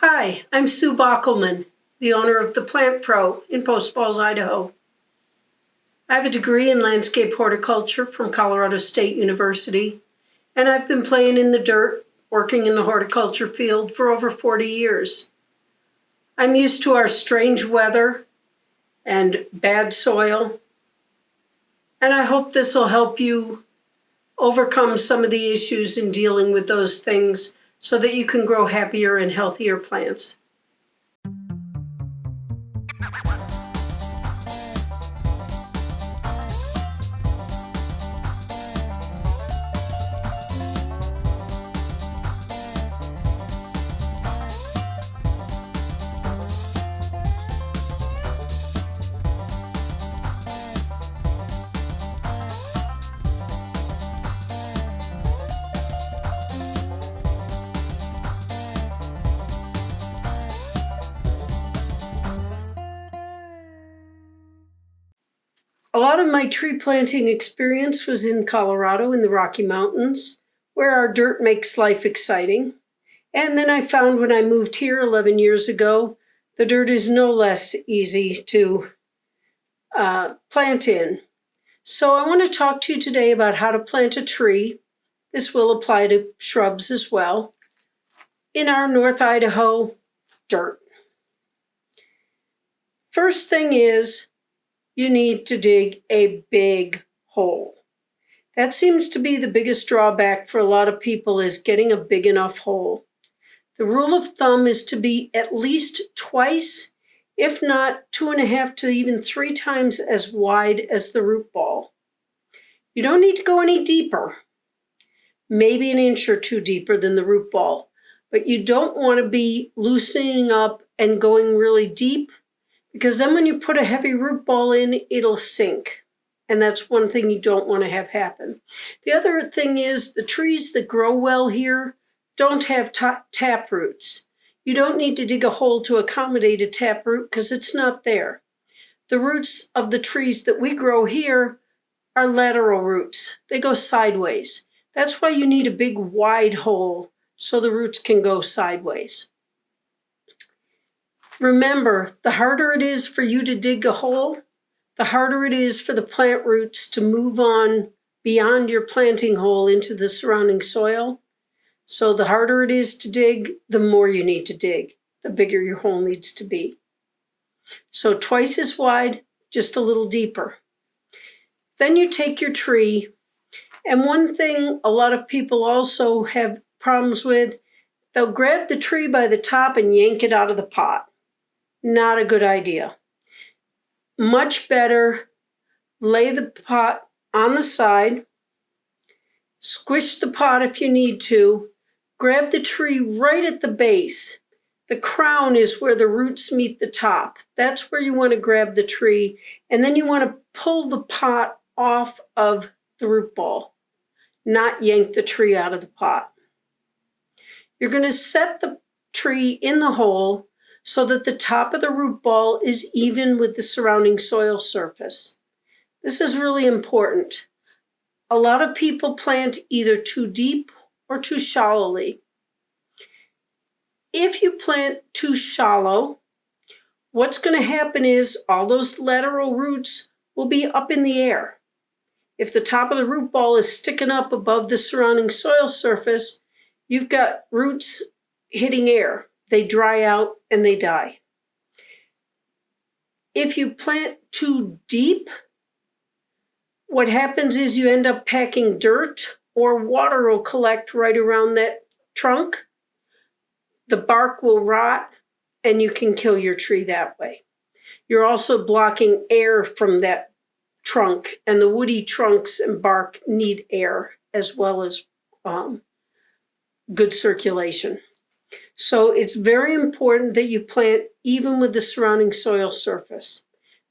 Hi, I'm Sue Bockelman, the owner of the Plant Pro in Post Falls, Idaho. I have a degree in landscape horticulture from Colorado State University, and I've been playing in the dirt, working in the horticulture field for over 40 years. I'm used to our strange weather and bad soil, and I hope this will help you overcome some of the issues in dealing with those things so that you can grow happier and healthier plants. A lot of my tree planting experience was in Colorado in the Rocky Mountains, where our dirt makes life exciting. And then I found when I moved here 11 years ago, the dirt is no less easy to plant in. So I want to talk to you today about how to plant a tree. This will apply to shrubs as well, in our North Idaho dirt. First thing is, you need to dig a big hole. That seems to be the biggest drawback for a lot of people, is getting a big enough hole. The rule of thumb is to be at least twice, if not 2.5 to even 3 times as wide as the root ball. You don't need to go any deeper, maybe 1 inch or 2 deeper than the root ball, but you don't want to be loosening up and going really deep, because then when you put a heavy root ball in, it'll sink. And that's one thing you don't want to have happen. The other thing is, the trees that grow well here don't have tap roots. You don't need to dig a hole to accommodate a tap root because it's not there. The roots of the trees that we grow here are lateral roots. They go sideways. That's why you need a big wide hole so the roots can go sideways. Remember, the harder it is for you to dig a hole, the harder it is for the plant roots to move on beyond your planting hole into the surrounding soil. So the harder it is to dig, the more you need to dig, the bigger your hole needs to be. So twice as wide, just a little deeper. Then you take your tree, and one thing a lot of people also have problems with, they'll grab the tree by the top and yank it out of the pot. Not a good idea. Much better, lay the pot on the side, squish the pot if you need to, grab the tree right at the base. The crown is where the roots meet the top. That's where you want to grab the tree, and then you want to pull the pot off of the root ball, not yank the tree out of the pot. You're going to set the tree in the hole so that the top of the root ball is even with the surrounding soil surface. This is really important. A lot of people plant either too deep or too shallowly. If you plant too shallow, what's going to happen is all those lateral roots will be up in the air. If the top of the root ball is sticking up above the surrounding soil surface, you've got roots hitting air. They dry out and they die. If you plant too deep, what happens is you end up packing dirt, or water will collect right around that trunk. The bark will rot and you can kill your tree that way. You're also blocking air from that trunk, and the woody trunks and bark need air as well as good circulation. So it's very important that you plant even with the surrounding soil surface.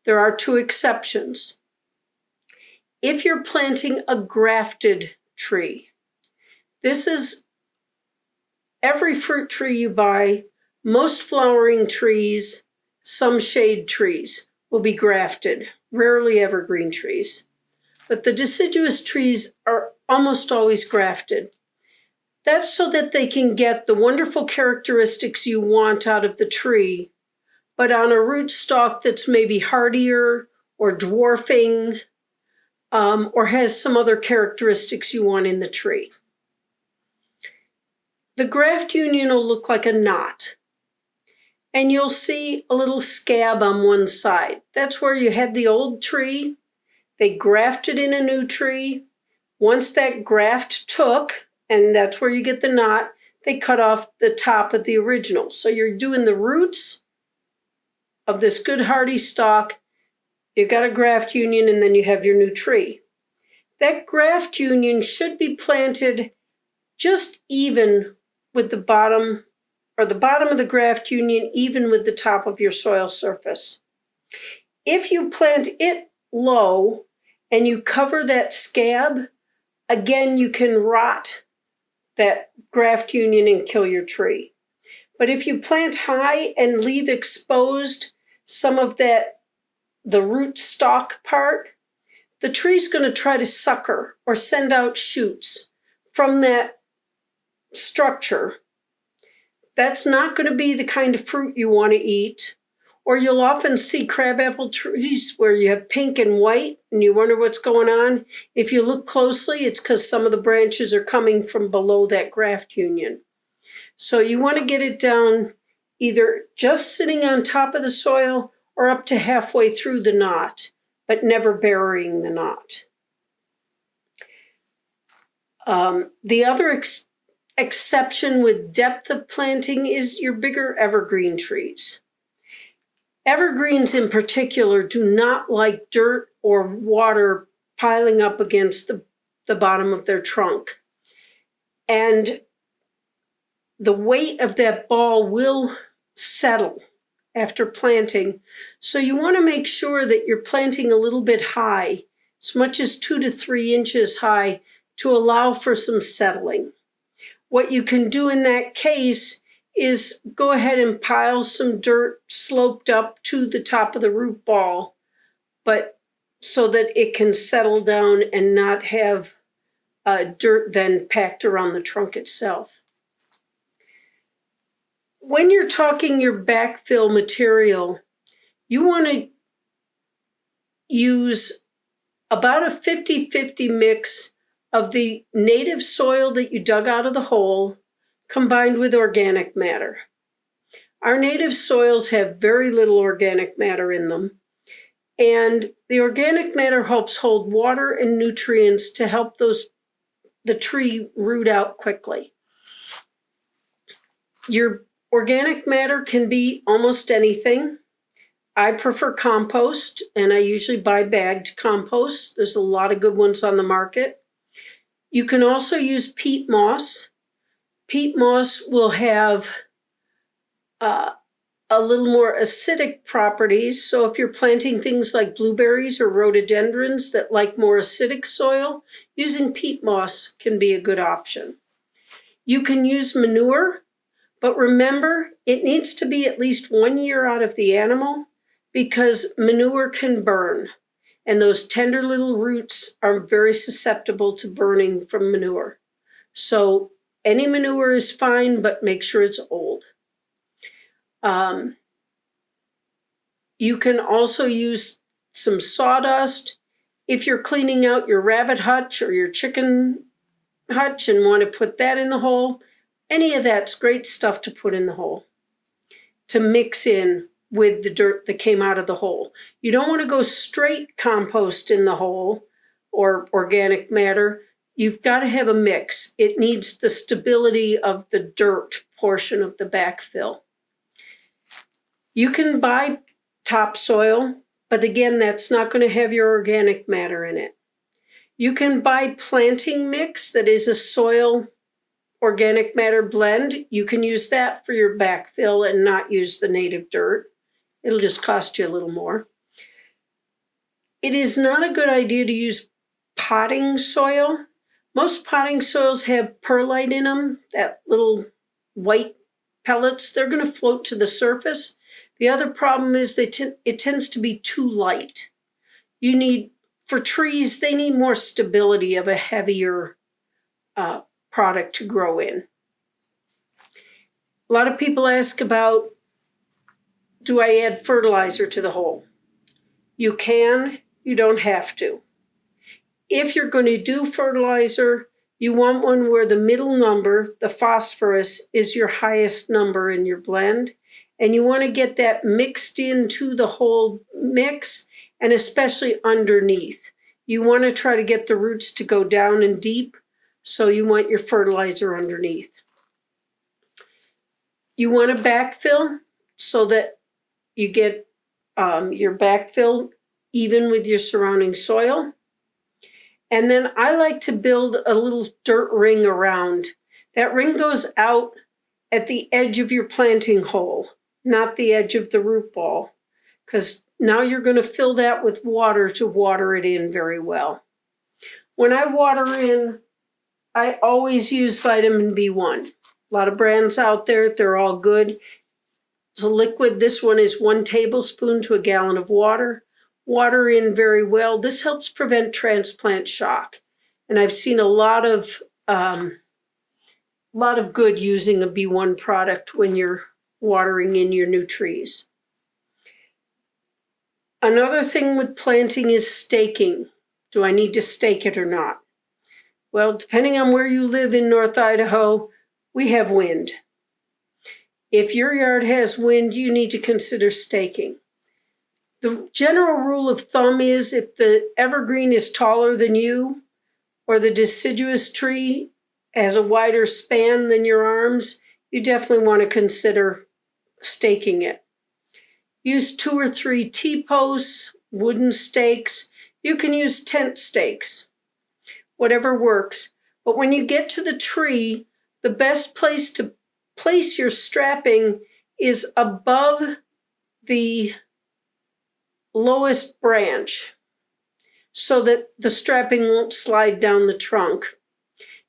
There are 2 exceptions. If you're planting a grafted tree, this is every fruit tree you buy, most flowering trees, some shade trees will be grafted, rarely evergreen trees. But the deciduous trees are almost always grafted. That's so that they can get the wonderful characteristics you want out of the tree, but on a rootstock that's maybe hardier or dwarfing, or has some other characteristics you want in the tree. The graft union will look like a knot, and you'll see a little scab on one side. That's where you had the old tree. They grafted in a new tree. Once that graft took, and that's where you get the knot, they cut off the top of the original. So you're doing the roots of this good hardy stalk. You've got a graft union, and then you have your new tree. That graft union should be planted just even with the bottom, or the bottom of the graft union even with the top of your soil surface. If you plant it low and you cover that scab, again, you can rot that graft union and kill your tree. But if you plant high and leave exposed some of that, the root stalk part, the tree's going to try to sucker or send out shoots from that structure. That's not going to be the kind of fruit you want to eat. Or you'll often see crabapple trees where you have pink and white and you wonder what's going on. If you look closely, it's because some of the branches are coming from below that graft union. So you want to get it down either just sitting on top of the soil or up to halfway through the knot, but never burying the knot. The other exception with depth of planting is your bigger evergreen trees. Evergreens in particular do not like dirt or water piling up against the bottom of their trunk. And the weight of that ball will settle after planting. So you want to make sure that you're planting a little bit high, as much as 2 to 3 inches high, to allow for some settling. What you can do in that case is go ahead and pile some dirt sloped up to the top of the root ball, but so that it can settle down and not have dirt then packed around the trunk itself. When you're talking your backfill material, you want to use about a 50-50 mix of the native soil that you dug out of the hole combined with organic matter. Our native soils have very little organic matter in them, and the organic matter helps hold water and nutrients to help the tree root out quickly. Your organic matter can be almost anything. I prefer compost, and I usually buy bagged compost. There's a lot of good ones on the market. You can also use peat moss. Peat moss will have a little more acidic properties. So if you're planting things like blueberries or rhododendrons that like more acidic soil, using peat moss can be a good option. You can use manure, but remember, it needs to be at least 1 year out of the animal because manure can burn. And those tender little roots are very susceptible to burning from manure. So any manure is fine, but make sure it's old. You can also use some sawdust. If you're cleaning out your rabbit hutch or your chicken hutch and want to put that in the hole, any of that's great stuff to put in the hole to mix in with the dirt that came out of the hole. You don't want to go straight compost in the hole or organic matter. You've got to have a mix. It needs the stability of the dirt portion of the backfill. You can buy topsoil, but again, that's not going to have your organic matter in it. You can buy planting mix that is a soil organic matter blend. You can use that for your backfill and not use the native dirt. It'll just cost you a little more. It is not a good idea to use potting soil. Most potting soils have perlite in them, that little white pellets. They're going to float to the surface. The other problem is it tends to be too light. For trees, they need more stability of a heavier product to grow in. A lot of people ask about, do I add fertilizer to the hole? You can, you don't have to. If you're going to do fertilizer, you want one where the middle number, the phosphorus, is your highest number in your blend. And you want to get that mixed into the whole mix, and especially underneath. You want to try to get the roots to go down and deep, so you want your fertilizer underneath. You want to backfill so that you get your backfill even with your surrounding soil. And then I like to build a little dirt ring around. That ring goes out at the edge of your planting hole, not the edge of the root ball, because now you're going to fill that with water to water it in very well. When I water in, I always use vitamin B1. A lot of brands out there, they're all good. It's a liquid. This one is 1 tablespoon to a gallon of water. Water in very well. This helps prevent transplant shock. And I've seen a lot of good using a B1 product when you're watering in your new trees. Another thing with planting is staking. Do I need to stake it or not? Well, depending on where you live in North Idaho, we have wind. If your yard has wind, you need to consider staking. The general rule of thumb is if the evergreen is taller than you, or the deciduous tree has a wider span than your arms, you definitely want to consider staking it. Use 2 or 3 T-posts, wooden stakes. You can use tent stakes, whatever works. But when you get to the tree, the best place to place your strapping is above the lowest branch so that the strapping won't slide down the trunk.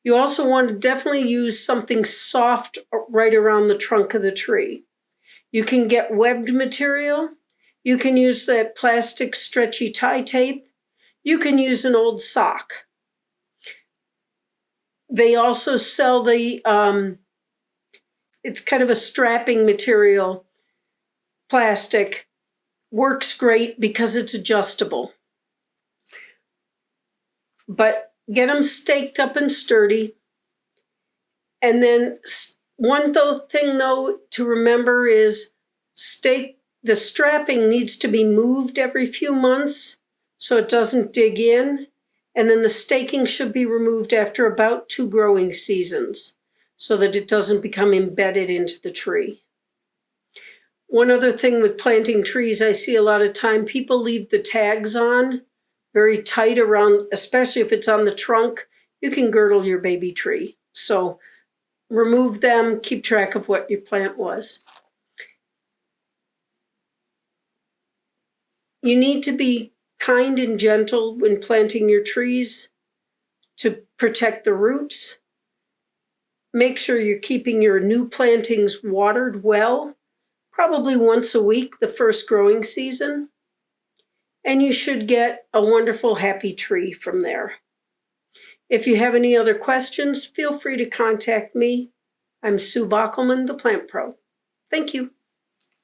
You also want to definitely use something soft right around the trunk of the tree. You can get webbed material. You can use that plastic stretchy tie tape. You can use an old sock. They also sell the, it's kind of a strapping material, plastic. Works great because it's adjustable. But get them staked up and sturdy. And then one thing to remember is the strapping needs to be moved every few months so it doesn't dig in. And then the staking should be removed after about 2 growing seasons so that it doesn't become embedded into the tree. One other thing with planting trees, I see a lot of time people leave the tags on very tight around, especially if it's on the trunk. You can girdle your baby tree. So remove them, keep track of what your plant was. You need to be kind and gentle when planting your trees to protect the roots. Make sure you're keeping your new plantings watered well, probably once a week the first growing season. And you should get a wonderful, happy tree from there. If you have any other questions, feel free to contact me. I'm Sue Bockelman, the Plant Pro. Thank you.